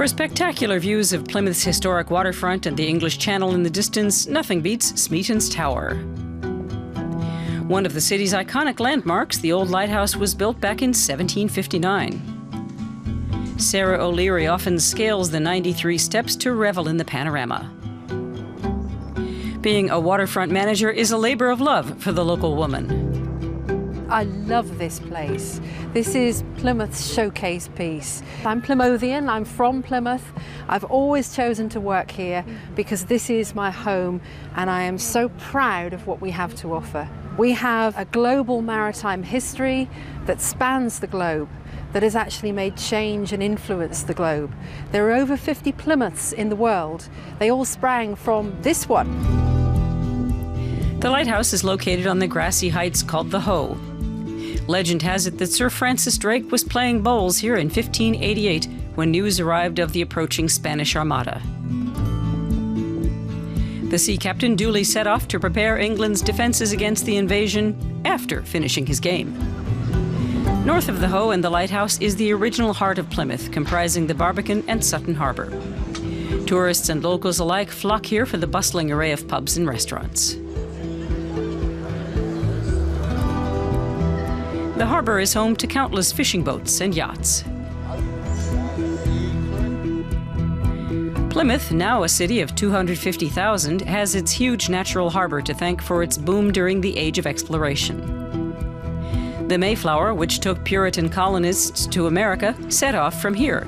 For spectacular views of Plymouth's historic waterfront and the English Channel in the distance, nothing beats Smeaton's Tower. One of the city's iconic landmarks, the Old Lighthouse, was built back in 1759. Sarah O'Leary often scales the 93 steps to revel in the panorama. Being a waterfront manager is a labor of love for the local woman. I love this place. This is Plymouth's showcase piece. I'm Plymouthian, I'm from Plymouth. I've always chosen to work here because this is my home and I am so proud of what we have to offer. We have a global maritime history that spans the globe, that has actually made change and influenced the globe. There are over 50 Plymouths in the world. They all sprang from this one. The lighthouse is located on the grassy heights called the Hoe. Legend has it that Sir Francis Drake was playing bowls here in 1588 when news arrived of the approaching Spanish Armada. The sea captain duly set off to prepare England's defenses against the invasion after finishing his game. North of the Hoe and the lighthouse is the original heart of Plymouth, comprising the Barbican and Sutton Harbour. Tourists and locals alike flock here for the bustling array of pubs and restaurants. The harbour is home to countless fishing boats and yachts. Plymouth, now a city of 250,000, has its huge natural harbour to thank for its boom during the Age of Exploration. The Mayflower, which took Puritan colonists to America, set off from here.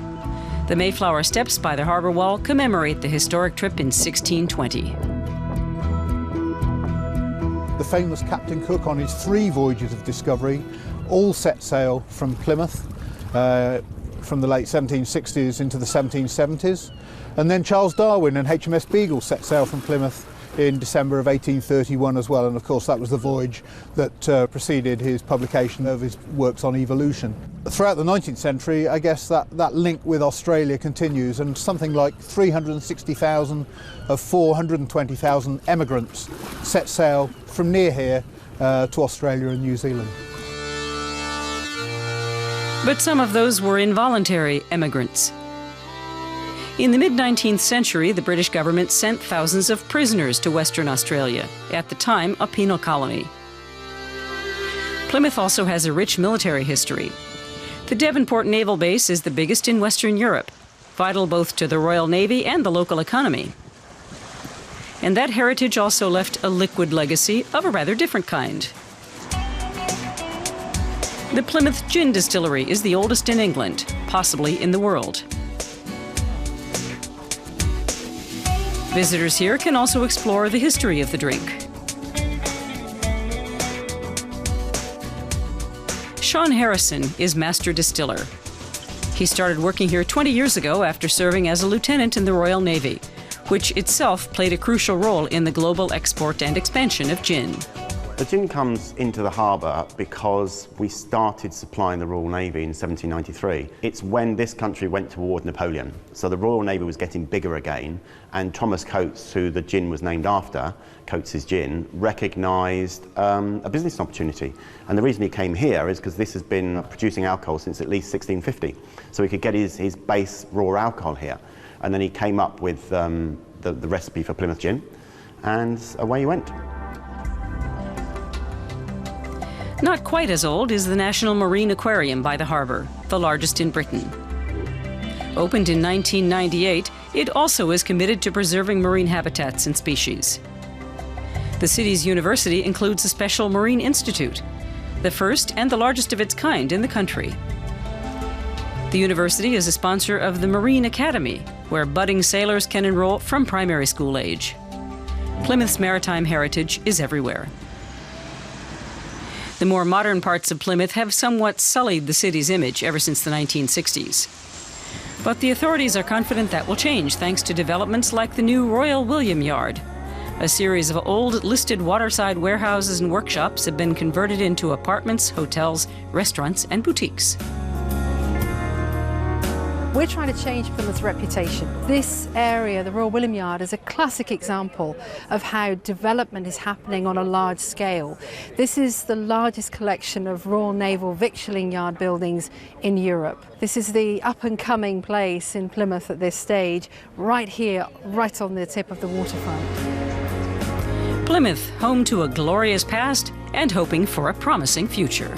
The Mayflower steps by the harbour wall commemorate the historic trip in 1620. The famous Captain Cook, on his 3 voyages of discovery, all set sail from Plymouth from the late 1760s into the 1770s. And then Charles Darwin and HMS Beagle set sail from Plymouth in December of 1831 as well. And of course that was the voyage that preceded his publication of his works on evolution. Throughout the 19th century, I guess that link with Australia continues, and something like 360,000 of 420,000 emigrants set sail from near here to Australia and New Zealand. But some of those were involuntary emigrants. In the mid-19th century, the British government sent thousands of prisoners to Western Australia, at the time a penal colony. Plymouth also has a rich military history. The Devonport Naval Base is the biggest in Western Europe, vital both to the Royal Navy and the local economy. And that heritage also left a liquid legacy of a rather different kind. The Plymouth Gin Distillery is the oldest in England, possibly in the world. Visitors here can also explore the history of the drink. Sean Harrison is master distiller. He started working here 20 years ago after serving as a lieutenant in the Royal Navy, which itself played a crucial role in the global export and expansion of gin. The gin comes into the harbour because we started supplying the Royal Navy in 1793. It's when this country went to war with Napoleon, so the Royal Navy was getting bigger again, and Thomas Coates, who the gin was named after, Coates's Gin, recognised a business opportunity. And the reason he came here is because this has been producing alcohol since at least 1650, so he could get his base raw alcohol here. And then he came up with the recipe for Plymouth Gin, and away he went. Not quite as old is the National Marine Aquarium by the harbour, the largest in Britain. Opened in 1998, it also is committed to preserving marine habitats and species. The city's university includes a special marine institute, the first and the largest of its kind in the country. The university is a sponsor of the Marine Academy, where budding sailors can enroll from primary school age. Plymouth's maritime heritage is everywhere. The more modern parts of Plymouth have somewhat sullied the city's image ever since the 1960s. But the authorities are confident that will change thanks to developments like the new Royal William Yard. A series of old listed waterside warehouses and workshops have been converted into apartments, hotels, restaurants, and boutiques. We're trying to change Plymouth's reputation. This area, the Royal William Yard, is a classic example of how development is happening on a large scale. This is the largest collection of Royal Naval Victualling Yard buildings in Europe. This is the up-and-coming place in Plymouth at this stage, right here, right on the tip of the waterfront. Plymouth, home to a glorious past and hoping for a promising future.